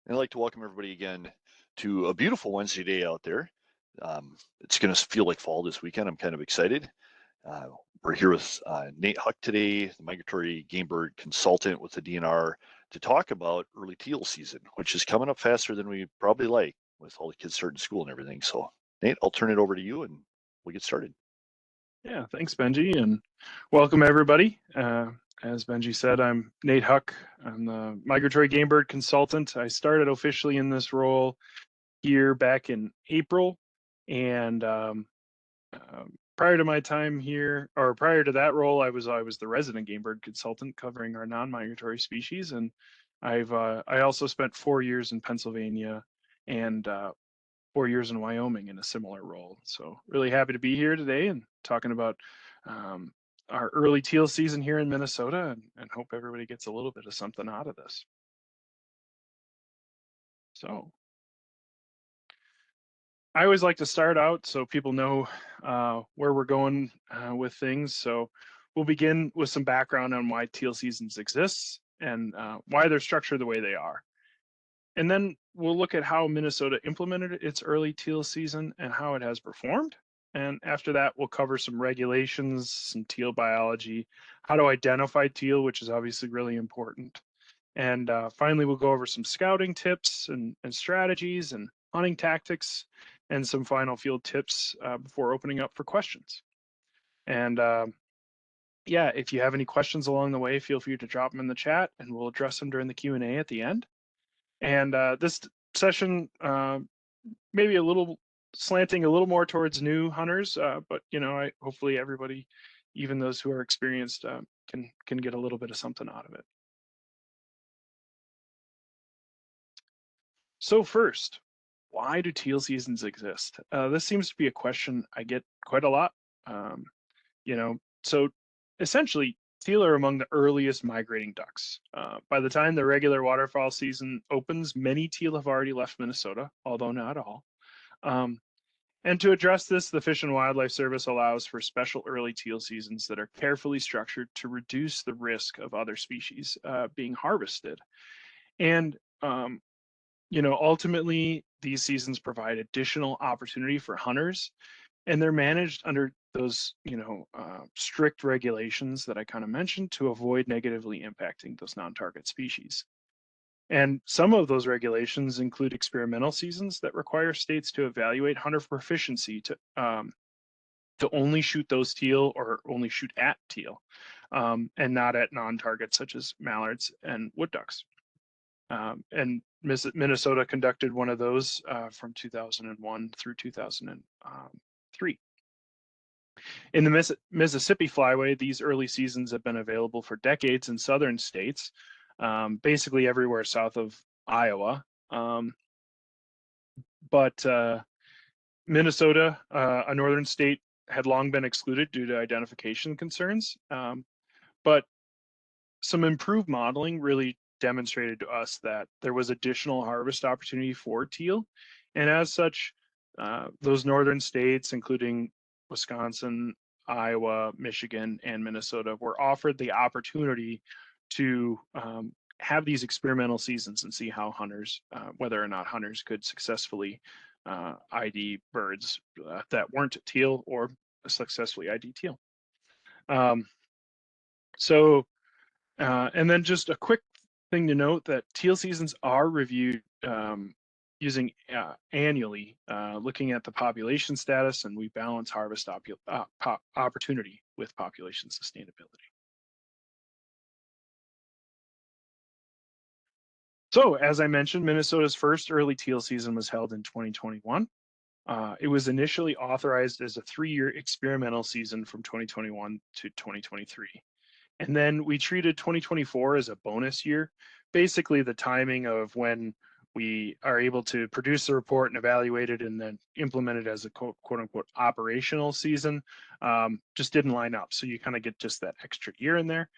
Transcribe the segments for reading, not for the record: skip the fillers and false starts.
I'd like to welcome everybody again to a beautiful Wednesday day out there. It's going to feel like fall this weekend. I'm kind of excited. Uh, we're here with Nate Huck today, the migratory game bird consultant with the DNR, to talk about early teal season, which is coming up faster than we probably like with all the kids starting school and everything. So, Nate, I'll turn it over to you and we'll get started. Yeah, thanks, Benji, and welcome everybody. As Benji said, I'm Nate Huck. I'm the migratory game bird consultant. I started officially in this role here back in April, and prior to my time here, or prior to that role, I was the resident game bird consultant covering our non-migratory species, and I also spent 4 years in Pennsylvania and 4 years in Wyoming in a similar role. So really happy to be here today and talking about um, our early teal season here in Minnesota, and hope everybody gets a little bit of something out of this. So I always like to start out so people know where we're going with things. So we'll begin with some background on why teal seasons exists and why they're structured the way they are. And then we'll look at how Minnesota implemented its early teal season and how it has performed. And after that, we'll cover some regulations, some teal biology, how to identify teal, which is obviously really important. And finally, we'll go over some scouting tips and strategies and hunting tactics and some final field tips before opening up for questions. And yeah, if you have any questions along the way, feel free to drop them in the chat and we'll address them during the Q&A at the end. And this session maybe a little slanting a little more towards new hunters, but hopefully everybody, even those who are experienced, can get a little bit of something out of it. So first, why do teal seasons exist? This seems to be a question I get quite a lot. Um, so essentially, teal are among the earliest migrating ducks. By the time the regular waterfowl season opens, many teal have already left Minnesota, although not all. Um, and to address this, the Fish and Wildlife Service allows for special early teal seasons that are carefully structured to reduce the risk of other species being harvested. And ultimately, these seasons provide additional opportunity for hunters, and they're managed under those, strict regulations that I kind of mentioned to avoid negatively impacting those non-target species. And some of those regulations include experimental seasons that require states to evaluate hunter proficiency to only shoot those teal or only shoot at teal, and not at non-targets such as mallards and wood ducks. And Minnesota conducted one of those from 2001 through 2003. In the Mississippi Flyway, these early seasons have been available for decades in southern states, basically everywhere south of Iowa. But Minnesota, a northern state, had long been excluded due to identification concerns. But some improved modeling really demonstrated to us that there was additional harvest opportunity for teal. And as such, those northern states, including Wisconsin, Iowa, Michigan, and Minnesota, were offered the opportunity to have these experimental seasons and see how hunters, whether or not hunters could successfully ID birds that weren't teal or successfully ID teal. So and then just a quick thing to note that teal seasons are reviewed using annually, looking at the population status, and we balance harvest opportunity with population sustainability. So as I mentioned, Minnesota's first early teal season was held in 2021. It was initially authorized as a 3-year experimental season from 2021 to 2023. And then we treated 2024 as a bonus year, basically the timing of when we are able to produce the report and evaluate it and then implement it as a quote unquote operational season, just didn't line up. So you kind of get just that extra year in there.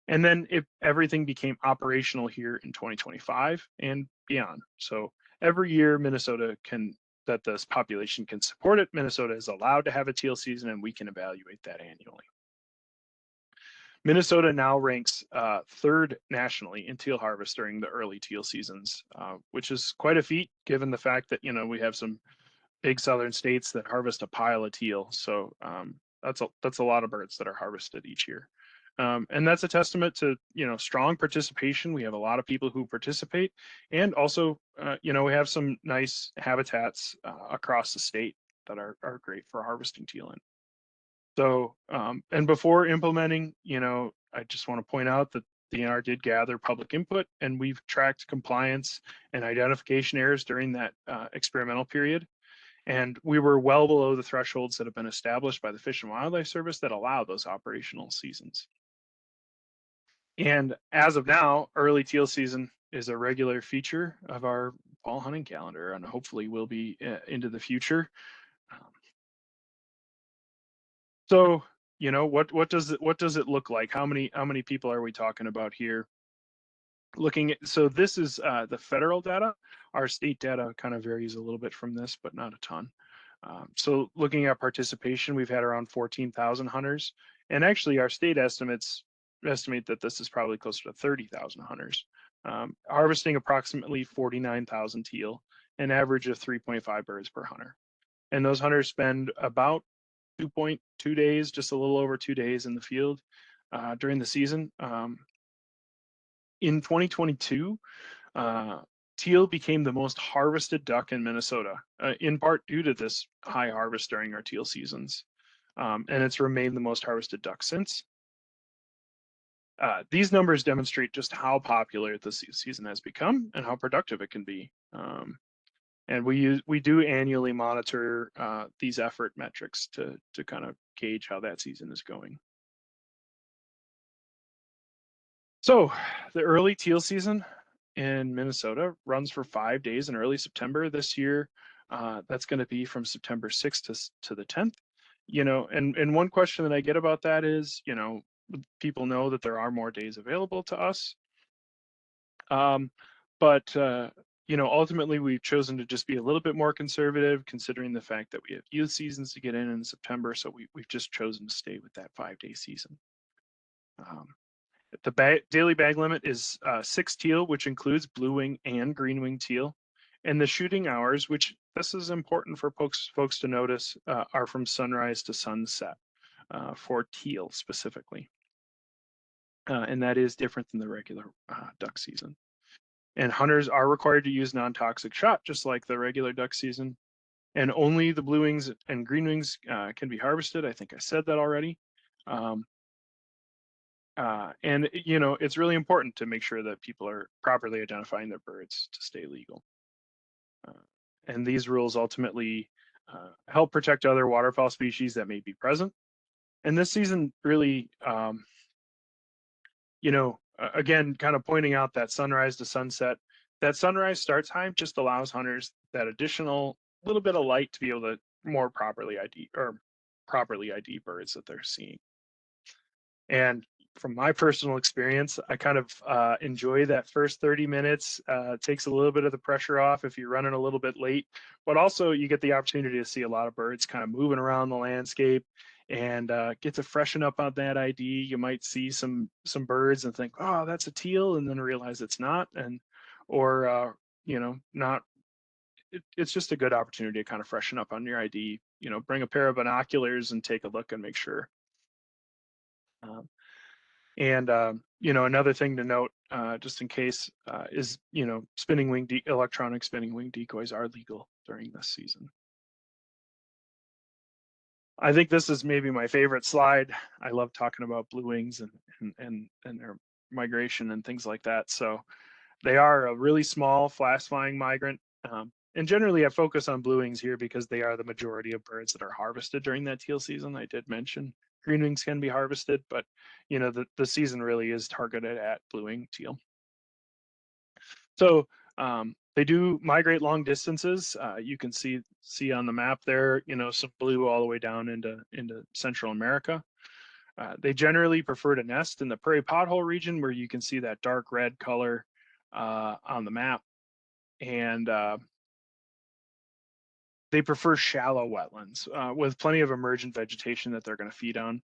And then everything became operational here in 2025 and beyond. So every year that this population can support it, Minnesota is allowed to have a teal season and we can evaluate that annually. Minnesota now ranks third nationally in teal harvest during the early teal seasons, which is quite a feat given the fact that, we have some big southern states that harvest a pile of teal. So that's a lot of birds that are harvested each year. And that's a testament to, strong participation. We have a lot of people who participate, and also, we have some nice habitats across the state that are great for harvesting teal in. So, and before implementing, I just want to point out that the DNR did gather public input, and we've tracked compliance and identification errors during that experimental period. And we were well below the thresholds that have been established by the Fish and Wildlife Service that allow those operational seasons. And as of now, early teal season is a regular feature of our fall hunting calendar, and hopefully will be into the future. Um, So, what does it look like? How many people are we talking about here? So this is the federal data. Our state data kind of varies a little bit from this, but not a ton. So looking at participation, we've had around 14,000 hunters, and actually our state estimates estimate that this is probably closer to 30,000 hunters, harvesting approximately 49,000 teal, an average of 3.5 birds per hunter. And those hunters spend about 2.2 days, just a little over 2 days in the field during the season. In 2022, teal became the most harvested duck in Minnesota, in part due to this high harvest during our teal seasons. And it's remained the most harvested duck since. These numbers demonstrate just how popular the season has become and how productive it can be. And we do annually monitor these effort metrics to kind of gauge how that season is going. So the early teal season in Minnesota runs for 5 days in early September this year. That's going to be from September 6th to the 10th. And one question that I get about that is, people know that there are more days available to us. But ultimately we've chosen to just be a little bit more conservative, considering the fact that we have youth seasons to get in September. So we've just chosen to stay with that 5-day season. The daily bag limit is 6 teal, which includes blue wing and green wing teal. And the shooting hours, which this is important for folks to notice, are from sunrise to sunset for teal specifically. And that is different than the regular duck season. And hunters are required to use non-toxic shot, just like the regular duck season. And only the blue wings and green wings can be harvested. I think I said that already. And it's really important to make sure that people are properly identifying their birds to stay legal. And these rules ultimately help protect other waterfowl species that may be present. And this season really, again, kind of pointing out that sunrise to sunset, that sunrise start time just allows hunters that additional little bit of light to be able to more properly ID birds that they're seeing. And from my personal experience, I kind of enjoy that first 30 minutes. It takes a little bit of the pressure off if you're running a little bit late, but also you get the opportunity to see a lot of birds kind of moving around the landscape and get to freshen up on that ID. You might see some birds and think, oh, that's a teal, and then realize it's not, or not. It's just a good opportunity to kind of freshen up on your ID. Bring a pair of binoculars and take a look and make sure. And another thing to note, just in case, is electronic spinning wing decoys are legal during this season. I think this is maybe my favorite slide. I love talking about blue wings and their migration and things like that. So they are a really small, fast-flying migrant. And generally, I focus on blue wings here because they are the majority of birds that are harvested during that teal season. I did mention green wings can be harvested, but the season really is targeted at blue wing teal. So they do migrate long distances. You can see on the map there, some blue all the way down into Central America. They generally prefer to nest in the prairie pothole region, where you can see that dark red color on the map. And they prefer shallow wetlands with plenty of emergent vegetation that they're going to feed on.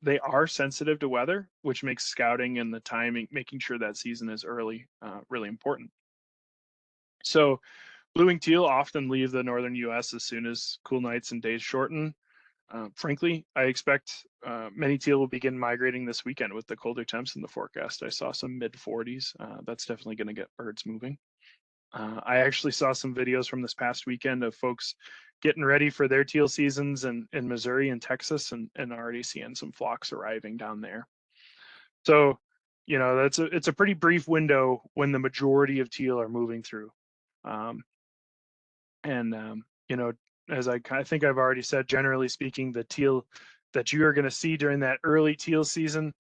They are sensitive to weather, which makes scouting and the timing, making sure that season is early, really important. So blue-winged teal often leave the northern U.S. as soon as cool nights and days shorten. Frankly, I expect many teal will begin migrating this weekend with the colder temps in the forecast. I saw some mid 40s. That's definitely going to get birds moving. I actually saw some videos from this past weekend of folks getting ready for their teal seasons in Missouri and Texas, and already seeing some flocks arriving down there. So, it's a pretty brief window when the majority of teal are moving through. Um, and as I think I've already said, generally speaking, the teal that you are going to see during that early teal season,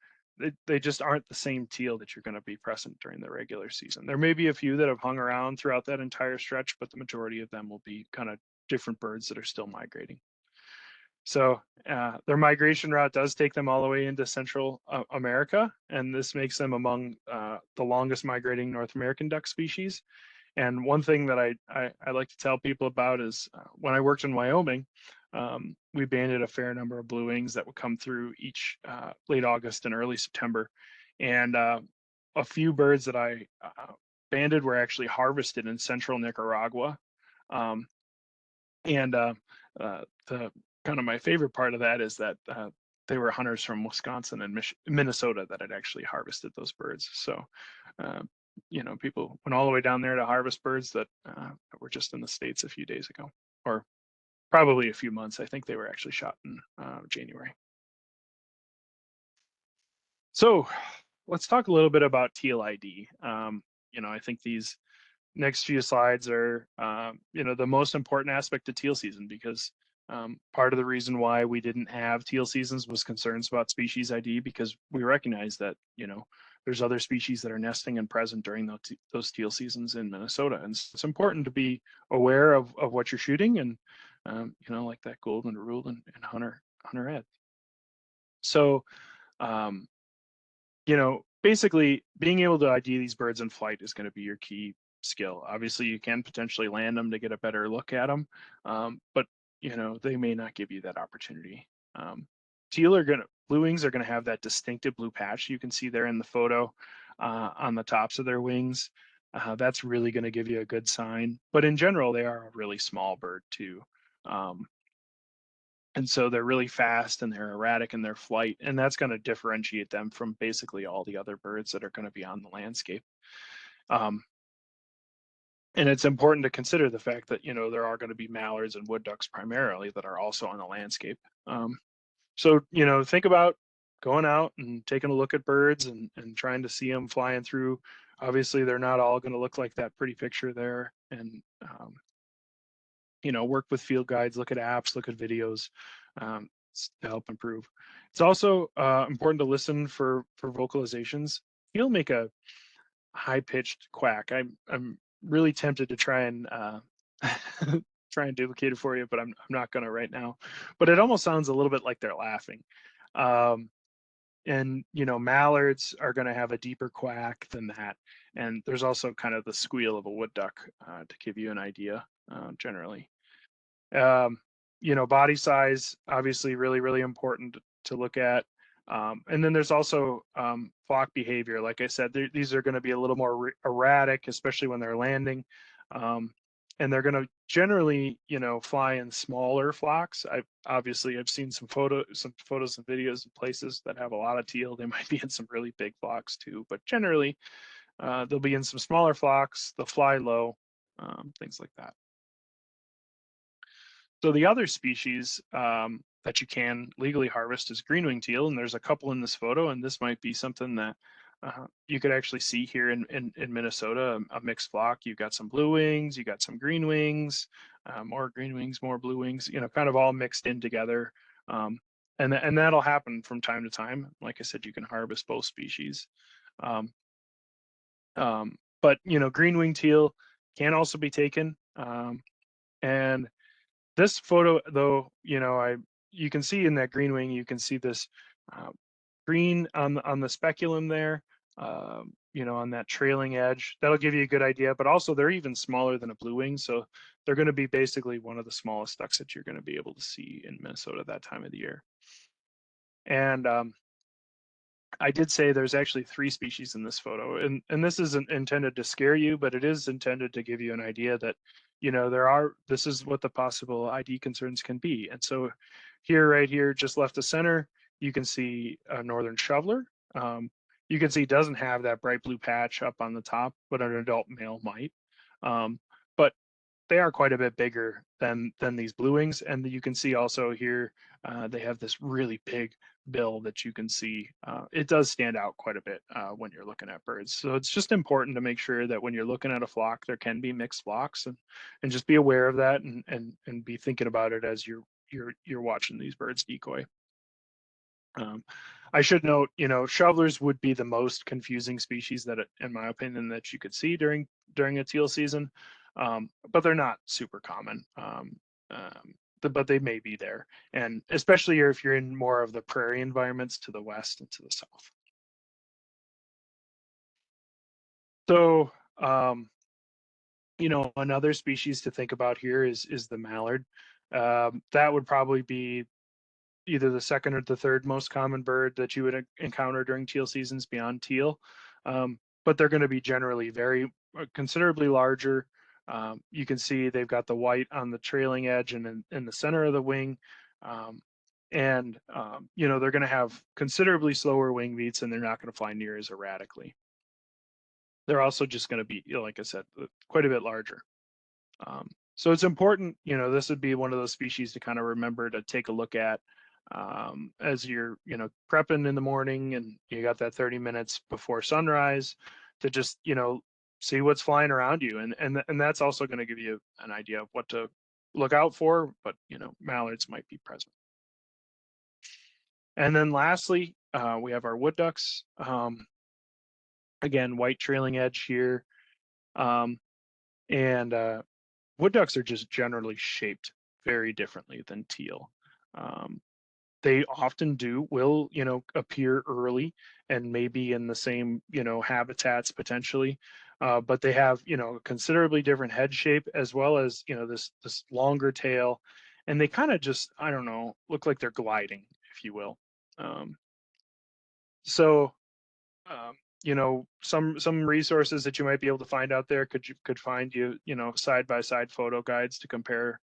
they just aren't the same teal that you're going to be present during the regular season. There may be a few that have hung around throughout that entire stretch, but the majority of them will be kind of different birds that are still migrating. So their migration route does take them all the way into Central America, and this makes them among the longest migrating North American duck species. And one thing that I like to tell people about is when I worked in Wyoming, we banded a fair number of blue wings that would come through each late August and early September. And a few birds that I banded were actually harvested in central Nicaragua. Um, and the kind of my favorite part of that is that they were hunters from Wisconsin and Minnesota that had actually harvested those birds. So, uh, people went all the way down there to harvest birds that were just in the States a few days ago, or probably a few months. I think they were actually shot in January. So let's talk a little bit about teal ID. I think these next few slides are, the most important aspect of teal season, because part of the reason why we didn't have teal seasons was concerns about species ID, because we recognize that, there's other species that are nesting and present during those teal seasons in Minnesota. And it's important to be aware of what you're shooting, and, like that golden rule and Hunter Ed. So, um, basically being able to ID these birds in flight is going to be your key skill. Obviously, you can potentially land them to get a better look at them, but they may not give you that opportunity. Um, Blue wings are gonna have that distinctive blue patch you can see there in the photo on the tops of their wings. That's really going to give you a good sign. But in general, they are a really small bird too. Um, and so they're really fast and they're erratic in their flight, and that's going to differentiate them from basically all the other birds that are going to be on the landscape. Um, and it's important to consider the fact that there are going to be mallards and wood ducks primarily that are also on the landscape. So think about going out and taking a look at birds and trying to see them flying through. Obviously, they're not all going to look like that pretty picture there, and work with field guides, look at apps, look at videos to help improve. It's also important to listen for vocalizations. You'll make a high pitched quack. I'm really tempted to try and try and duplicate it for you, but I'm not gonna right now. But it almost sounds a little bit like they're laughing. Um, and mallards are going to have a deeper quack than that, and there's also kind of the squeal of a wood duck to give you an idea generally. um, Body size, obviously really important to look at. And then there's also flock behavior. Like I said, these are going to be a little more erratic, especially when they're landing. And they're going to generally, fly in smaller flocks. I've seen some photos and videos of places that have a lot of teal. They might be in some really big flocks too, but generally they'll be in some smaller flocks. They'll fly low, things like that. So the other species that you can legally harvest is green-winged teal, and there's a couple in this photo, and this might be something that you could actually see here in Minnesota, a mixed flock. You've got some blue wings, you got some green wings, more green wings, more blue wings, kind of all mixed in together. And that'll happen from time to time. Like I said, you can harvest both species. Um, but green-winged teal can also be taken. And this photo, though, you can see in that green wing, you can see this uh, green on the speculum there, on that trailing edge. That'll give you a good idea. But also, they're even smaller than a blue wing, so they're going to be basically one of the smallest ducks that you're going to be able to see in Minnesota that time of the year. And I did say there's actually 3 species in this photo, and this isn't intended to scare you, but it is intended to give you an idea that, this is what the possible ID concerns can be. And so here, right here, just left of center, you can see a northern shoveler. Um, you can see it doesn't have that bright blue patch up on the top, but an adult male might. But they are quite a bit bigger than these blue wings, and you can see also here they have this really big bill that you can see. It does stand out quite a bit when you're looking at birds. So it's just important to make sure that when you're looking at a flock, there can be mixed flocks, and just be aware of that, and be thinking about it as you're watching these birds decoy. Um, I should note, shovelers would be the most confusing species that, in my opinion, that you could see during a teal season, but they're not super common. But they may be there, and especially if you're in more of the prairie environments to the west and to the south. So, another species to think about here is the mallard. That would probably be either the second or the third most common bird that you would encounter during teal seasons beyond teal. But they're going to be generally very considerably larger. You can see they've got the white on the trailing edge and in the center of the wing. Um, they're going to have considerably slower wing beats, and they're not going to fly near as erratically. They're also just going to be, like I said, quite a bit larger. So it's important, this would be one of those species to kind of remember to take a look at as you're, prepping in the morning and you got that 30 minutes before sunrise to just, see what's flying around you. And that's also going to give you an idea of what to look out for, but, mallards might be present. And then lastly, we have our wood ducks. Again, white trailing edge here. Um, and wood ducks are just generally shaped very differently than teal. Um, they often will, appear early and maybe in the same, habitats potentially, but they have, considerably different head shape as well as, this longer tail, and they kind of just, I don't know, look like they're gliding, if you will. Um, so um, some resources that you might be able to find out there could find side by side photo guides to compare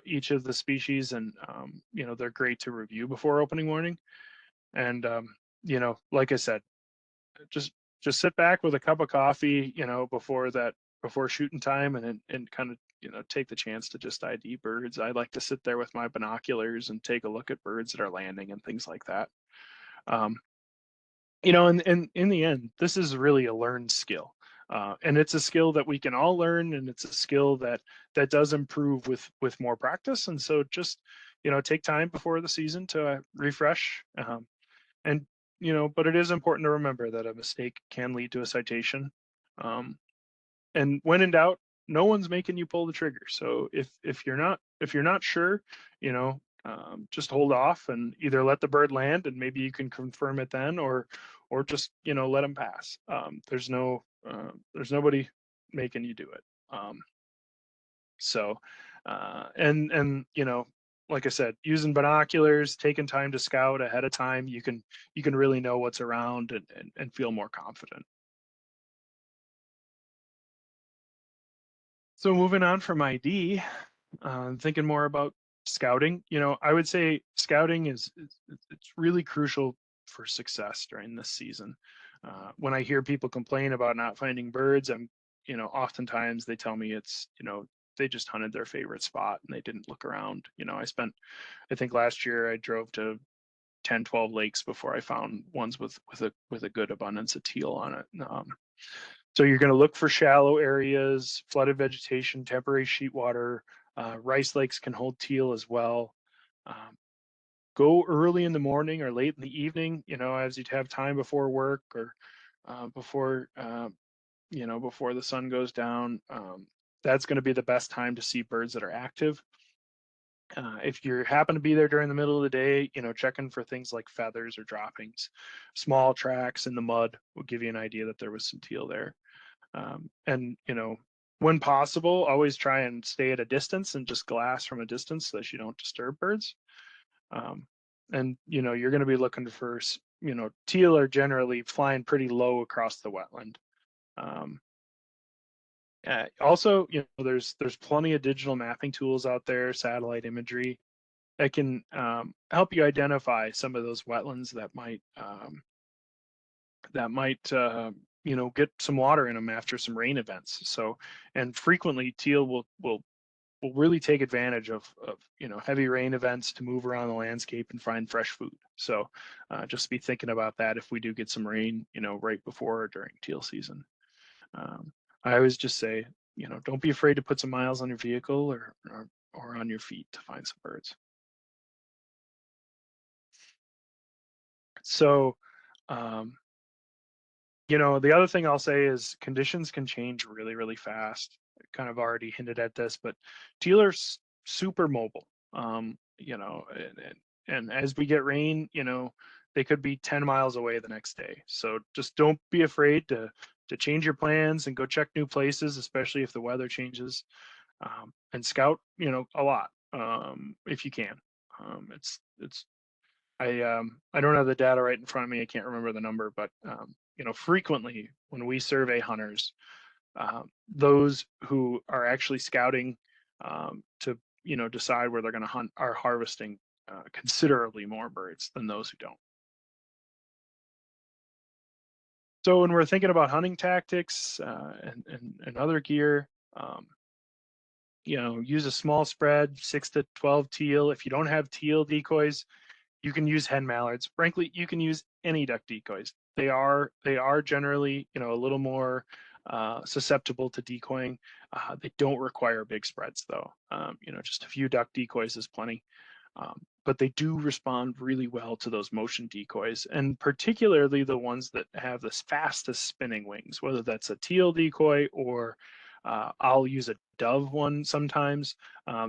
each of the species, and they're great to review before opening morning. And like I said, just just sit back with a cup of coffee, before shooting time, and kind of take the chance to just ID birds. I like to sit there with my binoculars and take a look at birds that are landing and things like that. um, and in the end, this is really a learned skill. And it's a skill that we can all learn, and it's a skill that does improve with more practice. And so just, take time before the season to refresh. And, but it is important to remember that a mistake can lead to a citation. Um, and when in doubt, no one's making you pull the trigger. So if you're not sure, just hold off and either let the bird land and maybe you can confirm it then, or just let them pass. There's nobody making you do it. So and like I said, using binoculars, taking time to scout ahead of time, you can really know what's around, and feel more confident. So moving on from ID, thinking more about scouting. I would say scouting it's really crucial for success during this season. When I hear people complain about not finding birds, oftentimes they tell me it's, they just hunted their favorite spot and they didn't look around. I think last year I drove to 10, 12 lakes before I found ones with a good abundance of teal on it. So you're going to look for shallow areas, flooded vegetation, temporary sheet water. Rice lakes can hold teal as well. Um, go early in the morning or late in the evening, as you'd have time before work, or before the sun goes down. That's going to be the best time to see birds that are active. If you happen to be there during the middle of the day, checking for things like feathers or droppings. Small tracks in the mud will give you an idea that there was some teal there. And when possible, always try and stay at a distance and just glass from a distance so that you don't disturb birds. Um, And you're going to be looking for teal are generally flying pretty low across the wetland. Um, Also, there's plenty of digital mapping tools out there, satellite imagery that can help you identify some of those wetlands that might get some water in them after some rain events. So, and frequently teal will really take advantage of heavy rain events to move around the landscape and find fresh food. So, just be thinking about that if we do get some rain, right before or during teal season. Um, I always just say, don't be afraid to put some miles on your vehicle or on your feet to find some birds. So, um, the other thing I'll say is conditions can change really, really fast. I kind of already hinted at this, but teal are super mobile. And as we get rain, they could be 10 miles away the next day. So just don't be afraid to change your plans and go check new places, especially if the weather changes. And scout, a lot if you can. It's I don't have the data right in front of me. I can't remember the number, but frequently when we survey hunters, those who are actually scouting to decide where they're going to hunt are harvesting considerably more birds than those who don't. So when we're thinking about hunting tactics and other gear, um, use a small spread, 6 to 12 teal. If you don't have teal decoys, you can use hen mallards. Frankly, you can use any duck decoys. They are generally a little more susceptible to decoying. They don't require big spreads though. Just a few duck decoys is plenty. But they do respond really well to those motion decoys, and particularly the ones that have the fastest spinning wings, whether that's a teal decoy or I'll use a dove one sometimes.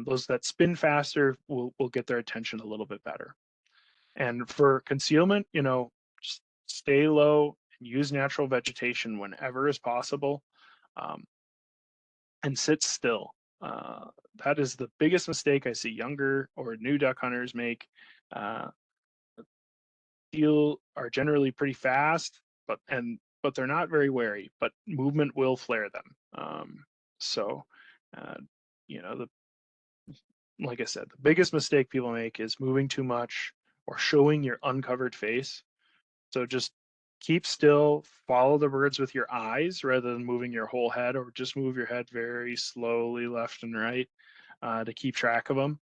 Those that spin faster will get their attention a little bit better. And for concealment, just stay low and use natural vegetation whenever is possible, um, and sit still. That is the biggest mistake I see younger or new duck hunters make. Uh, Teal are generally pretty fast, but they're not very wary. But movement will flare them. So, uh, the like I said, the biggest mistake people make is moving too much or showing your uncovered face. So just keep still, follow the birds with your eyes rather than moving your whole head, or just move your head very slowly left and right to keep track of them.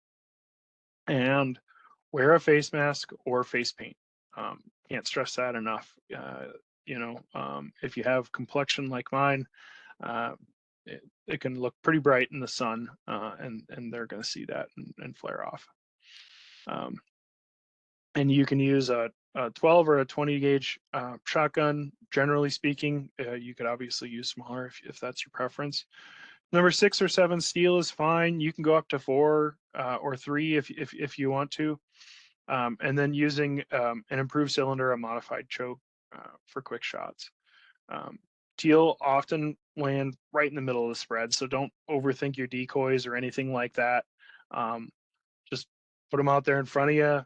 And wear a face mask or face paint. Can't stress that enough. If you have complexion like mine, uh, it can look pretty bright in the sun, and they're going to see that and flare off. Um, and you can use a 12 or a 20 gauge shotgun. Generally speaking, you could obviously use smaller if that's your preference. Number 6 or 7 steel is fine. You can go up to 4 or 3 if you want to. And then using an improved cylinder, a modified choke for quick shots. Um, Teal often land right in the middle of the spread, so don't overthink your decoys or anything like that. Um, just put them out there in front of you,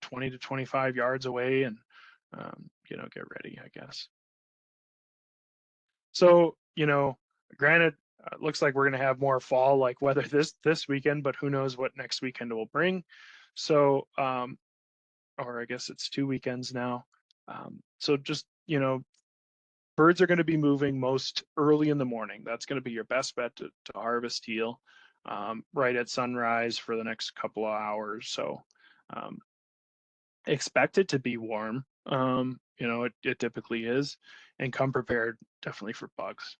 20 to 25 yards away, and get ready, I guess. So, granted, looks like we're going to have more fall-like weather this weekend, but who knows what next weekend will bring. So, or I guess it's 2 weekends now. So just, birds are going to be moving most early in the morning. That's going to be your best bet to harvest teal right at sunrise for the next couple of hours. So um, expect it to be warm. It typically is, and come prepared definitely for bugs.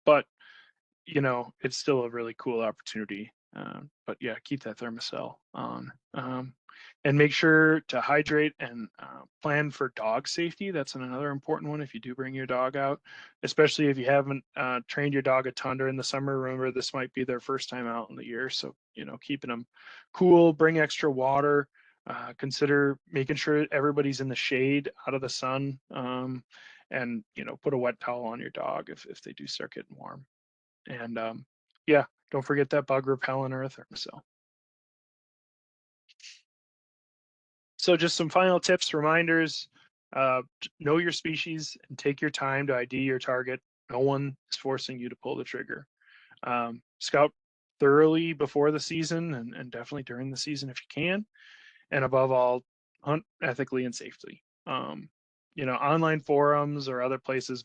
But it's still a really cool opportunity. But yeah, keep that thermocell on. And make sure to hydrate and plan for dog safety. That's another important one if you do bring your dog out, especially if you haven't trained your dog a ton during the summer. Remember, this might be their first time out in the year. So, keeping them cool, bring extra water. Consider making sure everybody's in the shade out of the sun. And, put a wet towel on your dog if they do start getting warm. And yeah, don't forget that bug repellent or a thermocell. So just some final tips, reminders, know your species and take your time to ID your target. No one is forcing you to pull the trigger. Scout thoroughly before the season and definitely during the season if you can. And above all, hunt ethically and safely. Online forums or other places,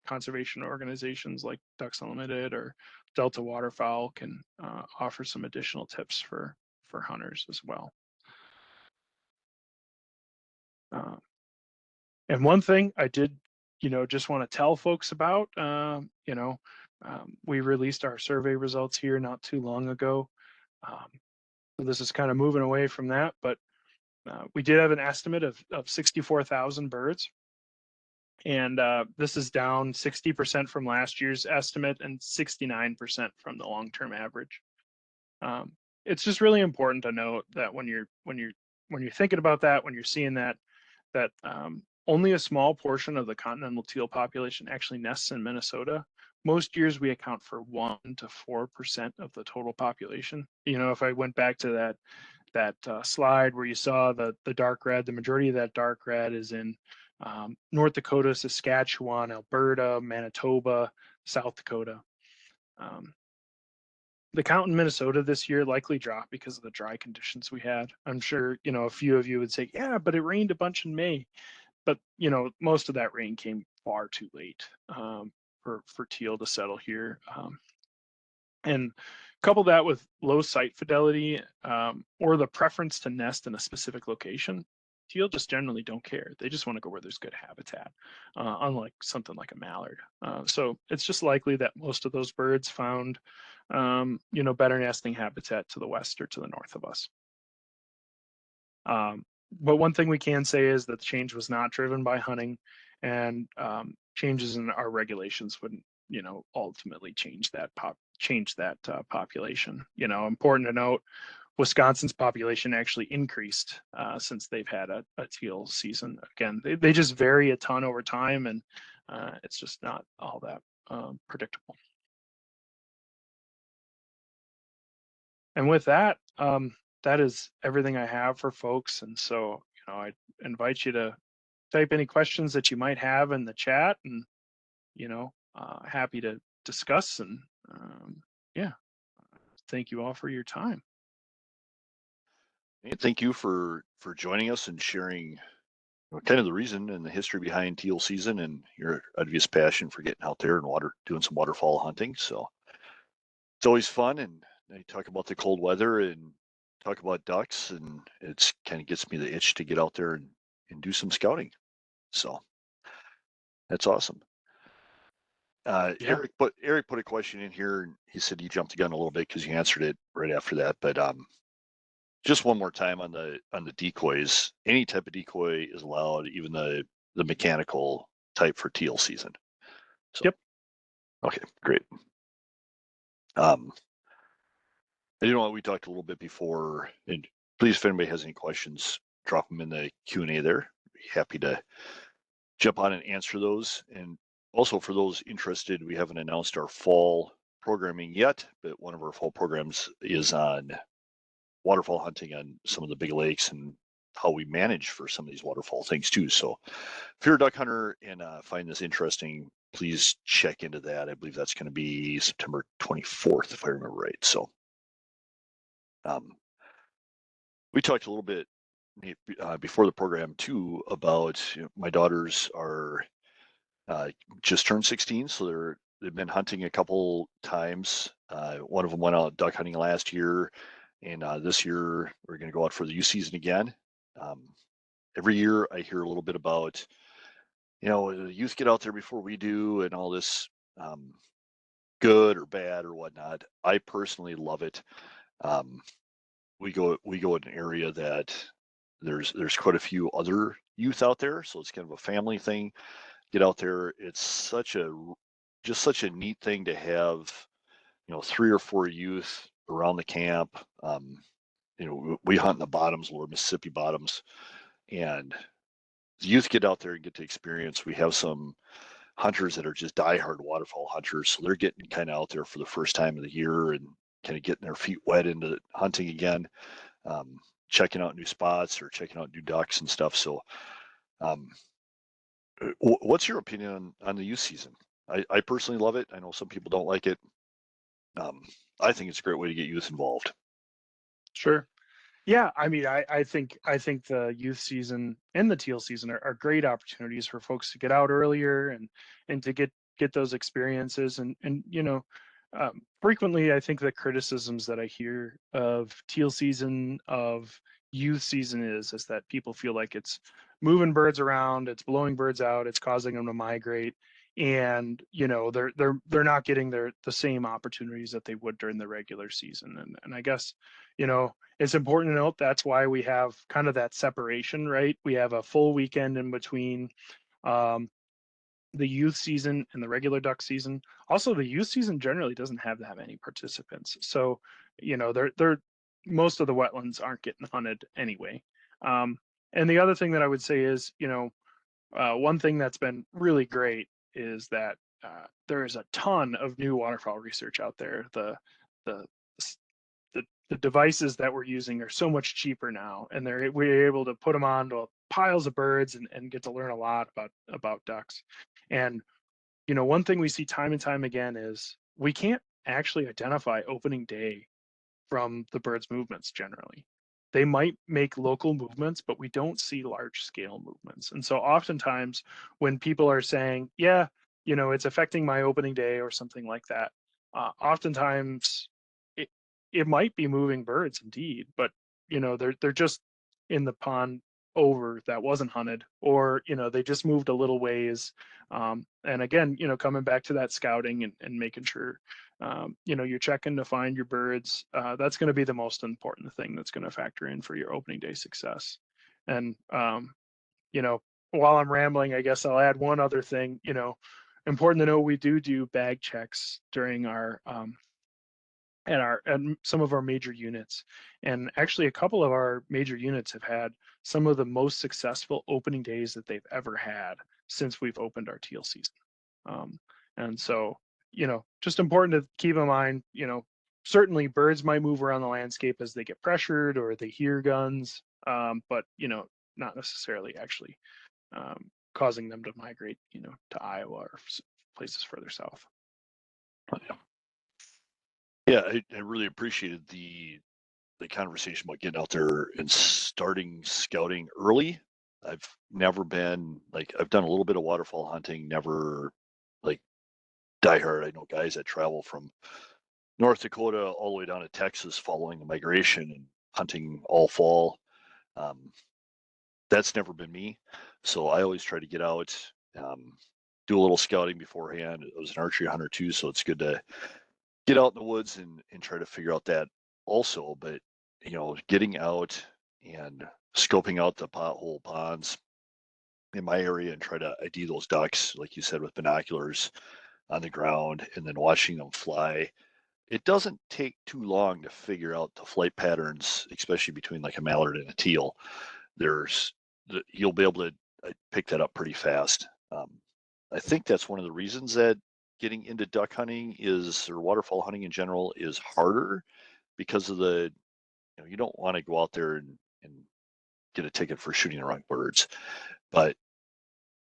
conservation organizations like Ducks Unlimited or Delta Waterfowl can offer some additional tips for hunters as well. Uh, and one thing I did, just want to tell folks about, we released our survey results here not too long ago. Um, so this is kind of moving away from that, but we did have an estimate of 64,000 birds. And this is down 60% from last year's estimate and 69% from the long-term average. It's just really important to note that when you're thinking about that, when you're seeing that only a small portion of the continental teal population actually nests in Minnesota. Most years we account for 1 to 4% of the total population. If I went back to that slide where you saw the dark red, the majority of that dark red is in North Dakota, Saskatchewan, Alberta, Manitoba, South Dakota. The count in Minnesota this year likely dropped because of the dry conditions we had. I'm sure, a few of you would say, yeah, but it rained a bunch in May. But, most of that rain came far too late for teal to settle here. And couple that with low site fidelity or the preference to nest in a specific location, teal just generally don't care. They just want to go where there's good habitat, unlike something like a mallard. So it's just likely that most of those birds found, better nesting habitat to the west or to the north of us. But one thing we can say is that the change was not driven by hunting, and changes in our regulations wouldn't, ultimately change that population. Important to note, Wisconsin's population actually increased since they've had a teal season. Again, they just vary a ton over time, and it's just not all that predictable. And with that, that is everything I have for folks. And so, I invite you to type any questions that you might have in the chat, and happy to discuss. And yeah, thank you all for your time. And thank you for joining us and sharing kind of the reason and the history behind teal season and your obvious passion for getting out there and doing some waterfowl hunting. So it's always fun, and you talk about the cold weather and talk about ducks, and it's kind of gets me the itch to get out there and do some scouting. So that's awesome. Yeah. Eric put a question in here, and he said he jumped the gun a little bit because you answered it right after that. But just one more time on the decoys. Any type of decoy is allowed, even the mechanical type for teal season. So, Yep. okay, great. I know what we talked a little bit before, and please, if anybody has any questions, drop them in the Q&A there. Be happy to jump on and answer those. And also for those interested, we haven't announced our fall programming yet, but one of our fall programs is on waterfall hunting on some of the big lakes and how we manage for some of these waterfall things too. So if you're a duck hunter and find this interesting, please check into that. I believe that's going to be September 24th, if I remember right. So we talked a little bit before the program too about my daughters are just turned 16, so they've been hunting a couple times. One of them went out duck hunting last year, and this year we're going to go out for the youth season again. Every year I hear a little bit about, the youth get out there before we do, and all this good or bad or whatnot. I personally love it. We go in an area that there's quite a few other youth out there, so it's kind of a family thing. Get out there. It's just such a neat thing to have, 3 or 4 youth around the camp. We hunt in the bottoms, lower Mississippi bottoms, and the youth get out there and get to experience. We have some hunters that are just diehard waterfowl hunters, so they're getting kind of out there for the first time of the year and kind of getting their feet wet into hunting again. checking out new spots or checking out new ducks and stuff. So, um, what's your opinion on the youth season? I personally love it. I know some people don't like it. Um, I think it's a great way to get youth involved. Sure. Yeah, I mean, I think the youth season and the teal season are great opportunities for folks to get out earlier and to get those experiences and frequently I think the criticisms that I hear of teal season of youth season is that people feel like it's moving birds around, it's blowing birds out, it's causing them to migrate, and they're not getting the same opportunities that they would during the regular season, and I guess you know it's important to note that's why we have kind of that separation, right? We have a full weekend in between um, the youth season and the regular duck season. Also, the youth season generally doesn't have that many participants, so they're most of the wetlands aren't getting hunted anyway. Um, and the other thing that I would say is, one thing that's been really great is that there is a ton of new waterfowl research out there. The the devices that we're using are so much cheaper now, and we're able to put them onto piles of birds and get to learn a lot about ducks. And one thing we see time and time again is we can't actually identify opening day from the bird's movements generally. They might make local movements, but we don't see large scale movements. And so oftentimes when people are saying, yeah, it's affecting my opening day or something like that, oftentimes it it might be moving birds indeed, but they're just in the pond over that wasn't hunted, or they just moved a little ways. And again, coming back to that scouting and making sure you're checking to find your birds. That's going to be the most important thing that's going to factor in for your opening day success. And you know, while I'm rambling, I guess I'll add one other thing. Important to know we do bag checks during our at some of our major units, and actually a couple of our major units have had some of the most successful opening days that they've ever had since we've opened our teal season. um, and so just important to keep in mind, certainly birds might move around the landscape as they get pressured or they hear guns, but not necessarily actually causing them to migrate to Iowa or places further south. Yeah, I really appreciated the conversation about getting out there and starting scouting early. I've never been like I've done a little bit of waterfall hunting, never like diehard. I know guys that travel from North Dakota all the way down to Texas following the migration and hunting all fall. Um, that's never been me. So I always try to get out, um, do a little scouting beforehand. I was an archery hunter too, so it's good to get out in the woods and try to figure out that also. But getting out and scoping out the pothole ponds in my area and try to ID those ducks, like you said, with binoculars on the ground and then watching them fly. It doesn't take too long to figure out the flight patterns, especially between like a mallard and a teal. There's you'll be able to pick that up pretty fast. I think that's one of the reasons that getting into duck hunting is or waterfowl hunting in general is harder because of the you don't want to go out there and get a ticket for shooting the wrong birds. But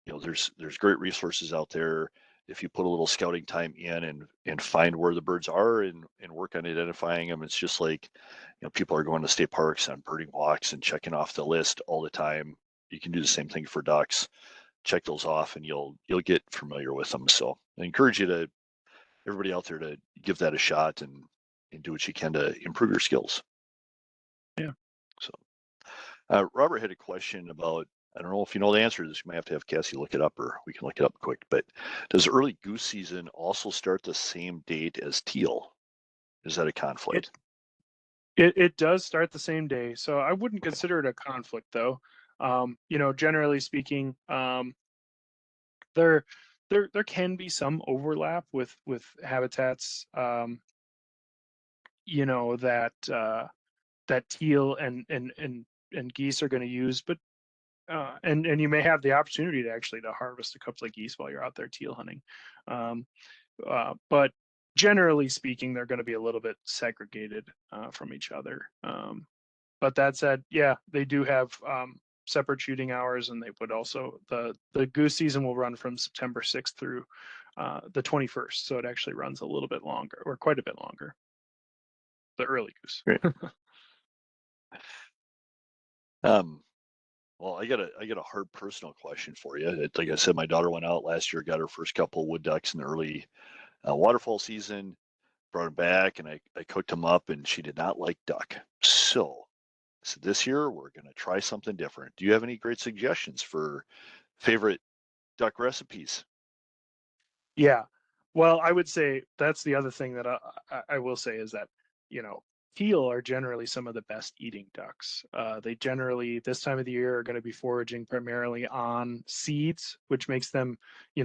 there's great resources out there if you put a little scouting time in and find where the birds are and work on identifying them. It's just like people are going to state parks on birding walks and checking off the list all the time. You can do the same thing for ducks. Check those off and you'll get familiar with them. So I encourage you to everybody out there to give that a shot and do what you can to improve your skills. Yeah. So Robert had a question about, I don't know if you know the answer to this. You might have to have Cassie look it up or we can look it up quick. But does early goose season also start the same date as teal? Is that a it conflict? it does start the same day, so I wouldn't consider it a conflict though. Generally speaking, there there can be some overlap with habitats, that that teal and geese are going to use, but and you may have the opportunity to actually to harvest a couple of geese while you're out there teal hunting. um, but generally speaking, they're going to be a little bit segregated from each other. But that said, yeah, they do have separate shooting hours, and they would also the goose season will run from September 6th through the 21st, so it actually runs a little bit longer, or quite a bit longer. The early goose. Great. Um, well, I got a hard personal question for you. Like I said, my daughter went out last year, got her first couple of wood ducks in the early waterfall season, brought them back, and I cooked them up, and she did not like duck. So this year we're gonna try something different. Do you have any great suggestions for favorite duck recipes? Yeah. Well, I would say that's the other thing that I will say is that, you know, teal are generally some of the best eating ducks. They generally, this time of the year, are going to be foraging primarily on seeds, which makes them,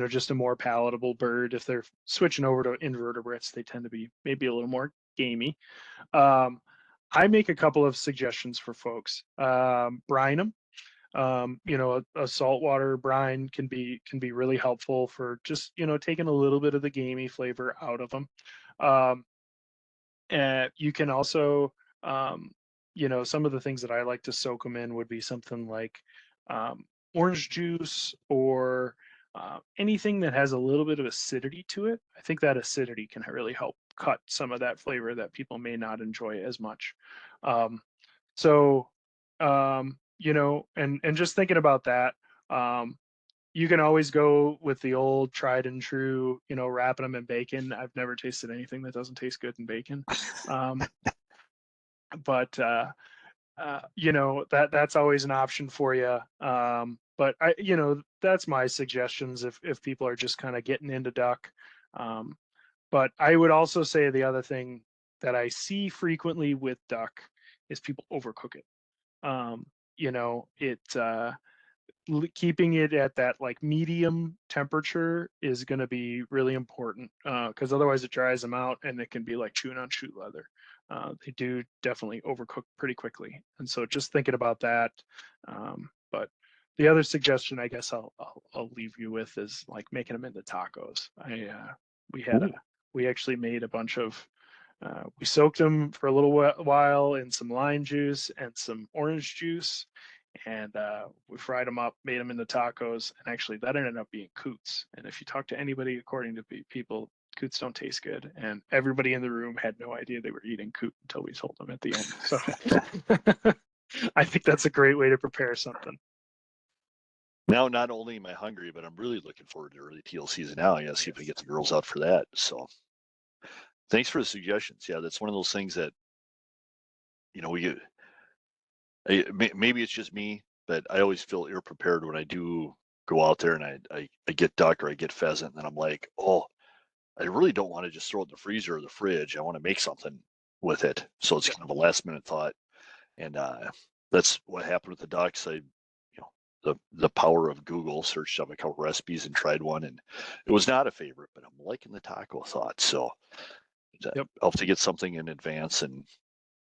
just a more palatable bird. If they're switching over to invertebrates, they tend to be maybe a little more gamey. Um, I make a couple of suggestions for folks. Brine them. A saltwater brine can be really helpful for just taking a little bit of the gamey flavor out of them. Um, and you can also, some of the things that I like to soak them in would be something like um, orange juice or anything that has a little bit of acidity to it. I think that acidity can really help cut some of that flavor that people may not enjoy as much. Um, so, and just thinking about that, um, you can always go with the old tried and true, wrapping them in bacon. I've never tasted anything that doesn't taste good in bacon. Um, but that's always an option for you. But that's my suggestions if people are just kind of getting into duck. Um, but I would also say the other thing that I see frequently with duck is people overcook it. um it keeping it at that like medium temperature is going to be really important, because otherwise it dries them out and it can be like chewing on shoe leather. They do definitely overcook pretty quickly, and so just thinking about that. But the other suggestion I guess I'll leave you with is like making them into tacos. We had a Ooh, we actually made a bunch of we soaked them for a little while in some lime juice and some orange juice, and we fried them up, made them into tacos, and actually that ended up being coots. And if you talk to anybody, according to people, coots don't taste good, and everybody in the room had no idea they were eating coot until we told them at the end. So I think that's a great way to prepare something. now not only am I hungry, but I'm really looking forward to early teal season now. I gotta see if I Yes. get the girls out for that. So thanks for the suggestions. Yeah, that's one of those things that we get. Maybe it's just me, but I always feel ill prepared when I do go out there and I get duck or I get pheasant, and then I'm like, oh, I really don't want to just throw it in the freezer or the fridge. I want to make something with it. So it's Yep. kind of a last minute thought, and that's what happened with the ducks. The power of Google, searched up a couple recipes and tried one, and it was not a favorite, but I'm liking the taco thought. So Yep. I'll have to get something in advance, and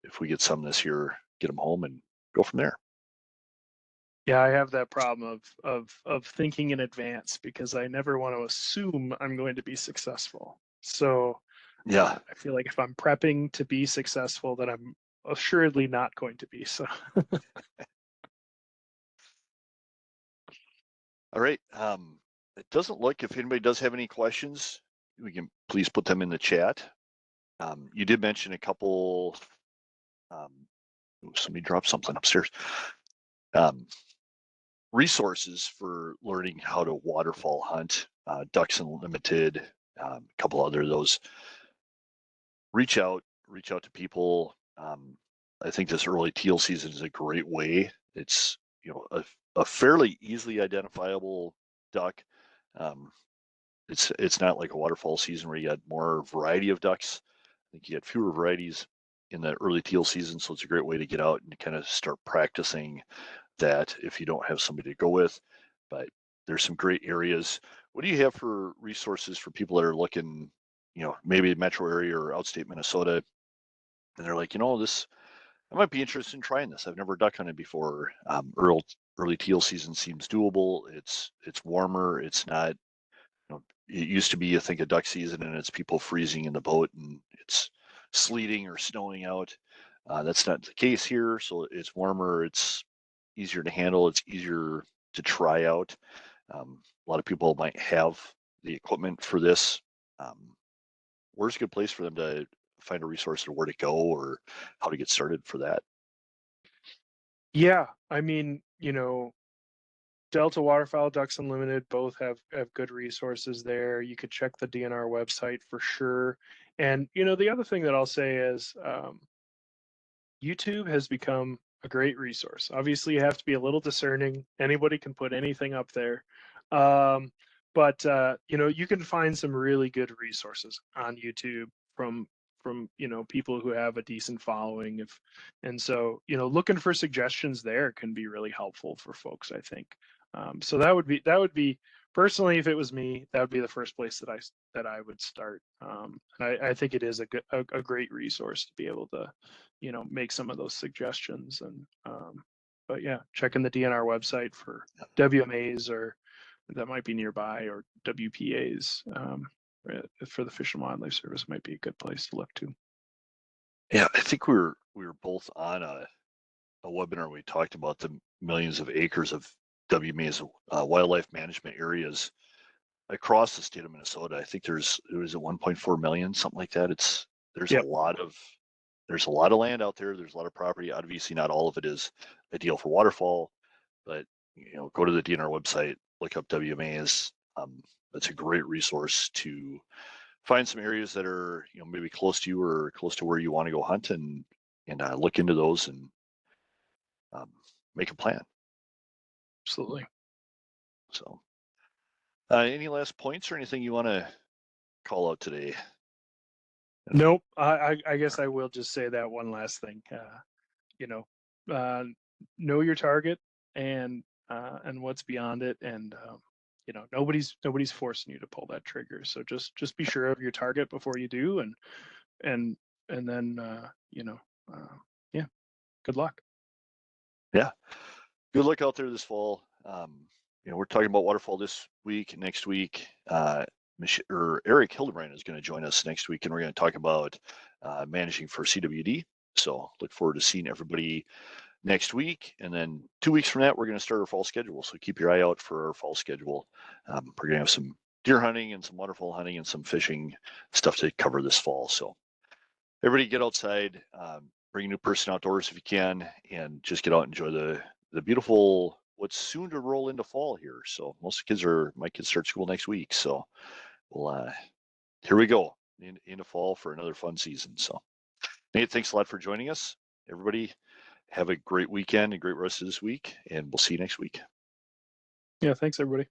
if we get some this year, get them home and go from there. Yeah, I have that problem of thinking in advance because I never want to assume I'm going to be successful. So Yeah. I feel like if I'm prepping to be successful, then I'm assuredly not going to be. So All right. It doesn't look, if anybody does have any questions, we can please put them in the chat. You did mention a couple. Um, Somebody dropped something upstairs. Um, Resources for learning how to waterfall hunt, Ducks Unlimited, a couple other of those. Reach out to people. I think this early teal season is a great way. It's a fairly easily identifiable duck. Um, it's not like a waterfall season where you got more variety of ducks. I think you get fewer varieties in the early teal season, so it's a great way to get out and kind of start practicing that if you don't have somebody to go with. But there's some great areas. What do you have for resources for people that are looking, maybe metro area or outstate Minnesota, and they're like, this I might be interested in trying this. I've never duck hunted before. Early teal season seems doable. It's warmer. It's not. It used to be, I think, a duck season, and it's people freezing in the boat, and it's sleeting or snowing out. That's not the case here, so it's warmer, it's easier to handle, it's easier to try out. A lot of people might have the equipment for this. Where's a good place for them to find a resource or where to go or how to get started for that? Yeah, I mean, Delta Waterfowl, Ducks Unlimited, both have good resources there. You could check the DNR website for sure. And the other thing that I'll say is YouTube has become a great resource. Obviously, you have to be a little discerning. Anybody can put anything up there. But you can find some really good resources on YouTube from people who have a decent following. And so looking for suggestions there can be really helpful for folks, I think. So that would be personally, if it was me, that would be the first place that I would start. And I think it is a great resource to be able to make some of those suggestions. And but yeah, checking the DNR website for WMAs or that might be nearby, or WPAs for the Fish and Wildlife Service might be a good place to look to. Yeah, I think we were both on a webinar. We talked about the millions of acres of WMA's wildlife management areas across the state of Minnesota. I think there's a 1.4 million, something like that. There's a Yep, lot of there's a lot of land out there. There's a lot of property. Obviously, not all of it is ideal for waterfowl, but go to the DNR website, look up WMAs. That's a great resource to find some areas that are maybe close to you or close to where you want to go hunt, and look into those and um, make a plan. absolutely. So, any last points or anything you want to call out today? Nope. I guess I will just say that one last thing. You know, uh, know your target and what's beyond it, and nobody's forcing you to pull that trigger. So just be sure of your target before you do, and and then uh, yeah, good luck. Yeah, good luck out there this fall. We're talking about waterfall this week. Next week, Eric Hildebrand is going to join us next week, and we're going to talk about managing for CWD. So look forward to seeing everybody next week. And then 2 weeks from that, we're going to start our fall schedule. So keep your eye out for our fall schedule. We're going to have some deer hunting and some waterfowl hunting and some fishing stuff to cover this fall. So everybody get outside, bring a new person outdoors if you can, and just get out and enjoy the beautiful what's soon to roll into fall here. So my kids start school next week. So we'll here we go into fall for another fun season. So Nate, thanks a lot for joining us. Everybody have a great weekend and great rest of this week, and we'll see you next week. Yeah, thanks everybody.